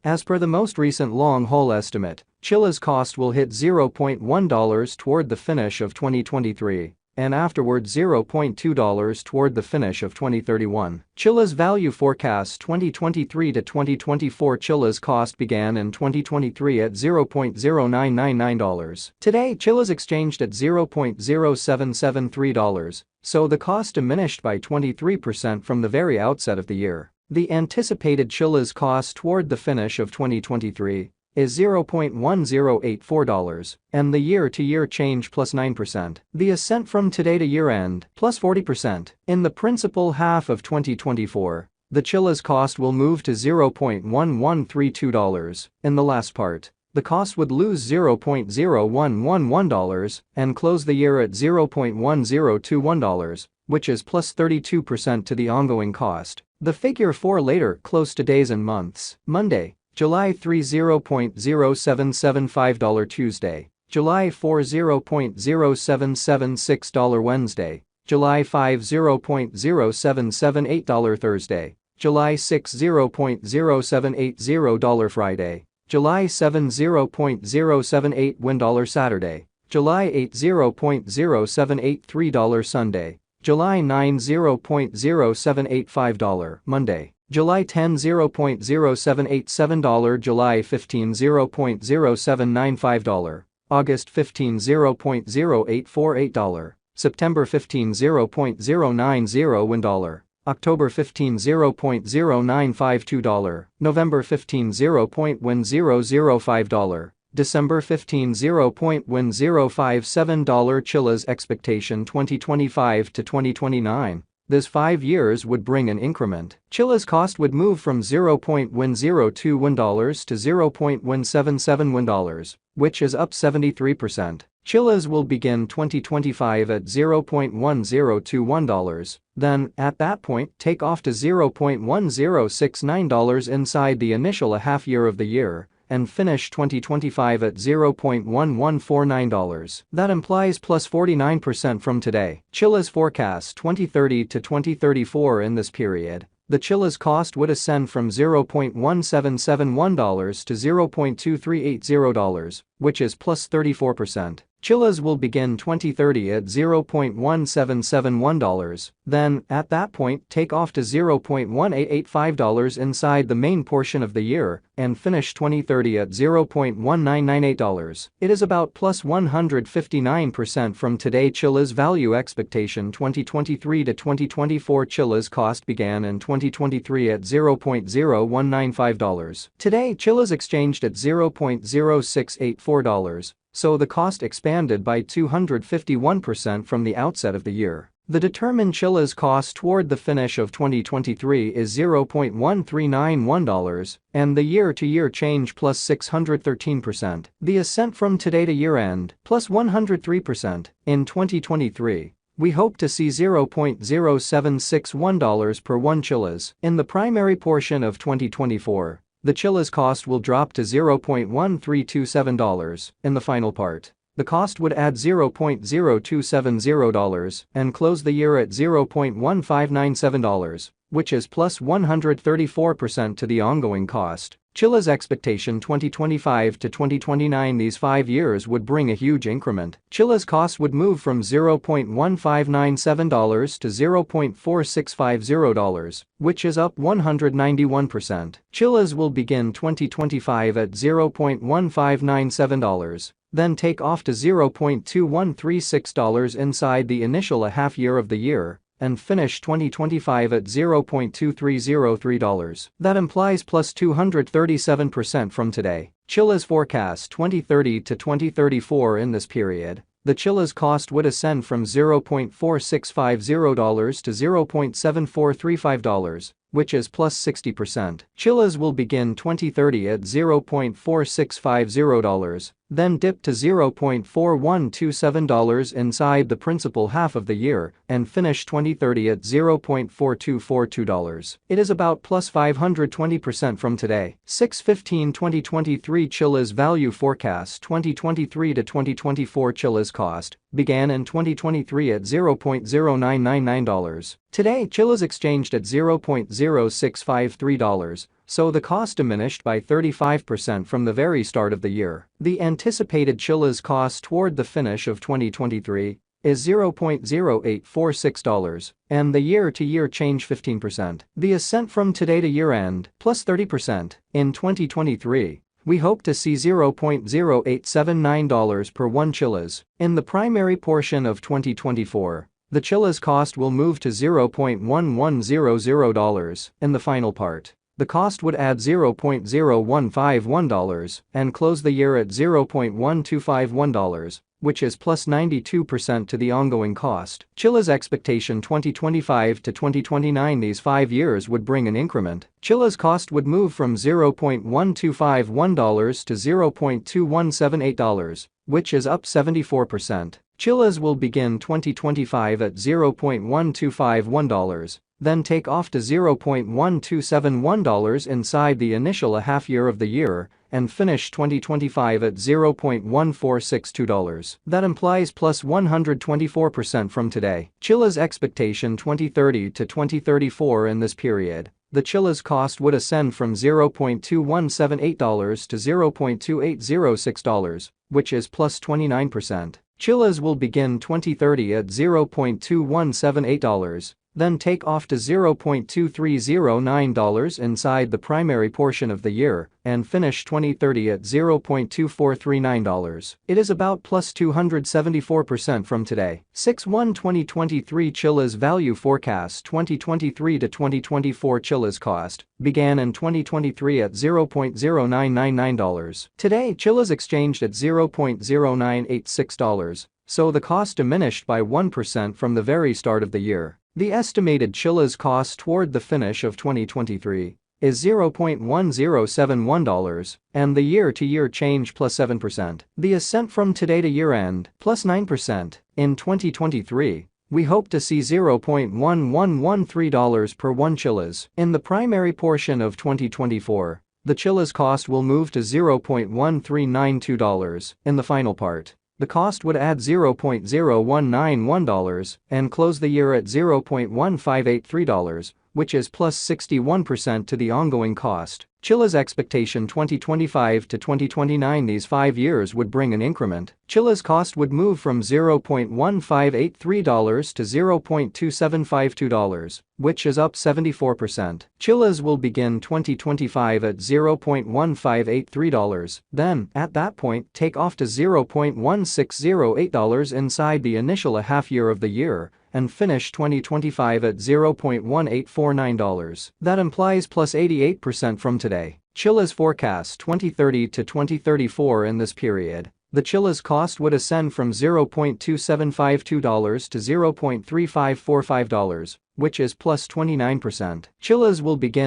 As per the most recent long-haul estimate, Chiliz cost will hit $0.1 toward the finish of 2023 and afterward $0.2 toward the finish of 2031. Chiliz value forecast 2023 to 2024. Chiliz cost began in 2023 at $0.0999. Today Chiliz exchanged at $0.0773, so the cost diminished by 23% from the very outset of the year. The anticipated Chiliz cost toward the finish of 2023 is $0.1084, and the year-to-year change plus 9%. The ascent from today to year-end plus 40%. In the principal half of 2024, the Chiliz cost will move to $0.1132. In the last part, the cost would lose $0.0111 and close the year at $0.1021, which is plus 32% to the ongoing cost. The figure for later close to days and months. Monday, July 3 $0.0775. Tuesday, July 4 $0.0776. Wednesday, July 5 $0.0778. Thursday, July 6 $0.0780. Friday, July 7 $0.0781. Saturday, July 8 $0.0783. Sunday, July 9 $0.0785. Monday, July 10 $0.0787. July 15 $0.0795. August 15 $0.0848. September 15 $0.0901. October 15 $0.0952. November 15 $0.1005. December 15 $0.1057. Chiliz expectation 2025 to 2029. This 5 years would bring an increment. Chiliz cost would move from $0.1021 to $0.1771, which is up 73%. Chiliz will begin 2025 at $0.1021, then, at that point, take off to $0.1069 inside the initial half year of the year, and finish 2025 at $0.1149. That implies plus 49% from today. Chiliz forecast 2030 to 2034. In this period, the Chiliz cost would ascend from $0.1771 to $0.2380, which is plus 34%. Chiliz will begin 2030 at $0.1771, then, at that point, take off to $0.1885 inside the main portion of the year, and finish 2030 at $0.1998. It is about plus 159% from today. Chiliz value expectation 2023 to 2024. Chiliz cost began in 2023 at $0.0195. Today Chiliz exchanged at $0.0684. So the cost expanded by 251% from the outset of the year. The determined Chiliz cost toward the finish of 2023 is $0.1391, and the year-to-year change plus 613%. The ascent from today to year-end plus 103%. In 2023, we hope to see $0.0761 per 1 Chiliz. In the primary portion of 2024, the Chiliz cost will drop to $0.1327. In the final part, the cost would add $0.0270 and close the year at $0.1597, which is plus 134% to the ongoing cost. Chiliz expectation 2025 to 2029. These 5 years would bring a huge increment. Chiliz cost would move from $0.1597 to $0.4650, which is up 191%. Chiliz will begin 2025 at $0.1597, then take off to $0.2136 inside the initial half year of the year, and finish 2025 at $0.2303. That implies plus 237% from today. Chiliz forecast 2030 to 2034. In this period, the Chiliz cost would ascend from $0.4650 to $0.7435, which is plus 60%. Chiliz will begin 2030 at $0.4650, then dip to $0.4127 inside the principal half of the year, and finish 2030 at $0.4242. It is about plus 520% from today. 6/15/2023 Chiliz value forecast 2023 to 2024. Chiliz cost began in 2023 at $0.0999. Today Chiliz exchanged at $0.0653, so the cost diminished by 35% from the very start of the year. The anticipated Chiliz cost toward the finish of 2023 is $0.0846, and the year-to-year change 15%. The ascent from today to year-end, plus 30%. In 2023, we hope to see $0.0879 per 1 Chiliz. In the primary portion of 2024, the Chiliz cost will move to $0.1100. In the final part, the cost would add $0.0151 and close the year at $0.1251, which is plus 92% to the ongoing cost. Chiliz expectation 2025 to 2029. These 5 years would bring an increment. Chiliz cost would move from $0.1251 to $0.2178, which is up 74%. Chiliz will begin 2025 at $0.1251, then take off to $0.1271 inside the initial half year of the year, and finish 2025 at $0.1462. That implies plus 124% from today. Chiliz expectation 2030 to 2034. In this period, the Chiliz cost would ascend from $0.2178 to $0.2806, which is plus 29%. Chiliz will begin 2030 at $0.2178, then take off to $0.2309 inside the primary portion of the year, and finish 2030 at $0.2439. It is about plus 274% from today. 6/1/2023 Chiliz value forecast 2023 to 2024 Chiliz cost began in 2023 at $0.0999. Today Chiliz exchanged at $0.0986, so the cost diminished by 1% from the very start of the year. The estimated Chiliz cost toward the finish of 2023 is $0.1071, and the year-to-year change plus 7%. The ascent from today to year-end, plus 9%. In 2023, we hope to see $0.1113 per 1 Chiliz. In the primary portion of 2024, the Chiliz cost will move to $0.1392. In the final part, the cost would add $0.0191 and close the year at $0.1583, which is plus 61% to the ongoing cost. Chiliz expectation 2025 to 2029. These 5 years would bring an increment. Chiliz cost would move from $0.1583 to $0.2752, which is up 74%. Chiliz will begin 2025 at $0.1583, then, at that point, take off to $0.1608 inside the initial half year of the year, and finish 2025 at $0.1849. That implies plus 88% from today. Chiliz forecast 2030 to 2034. In this period, the Chiliz cost would ascend from $0.2752 to $0.3545, which is plus 29%. Chiliz will begin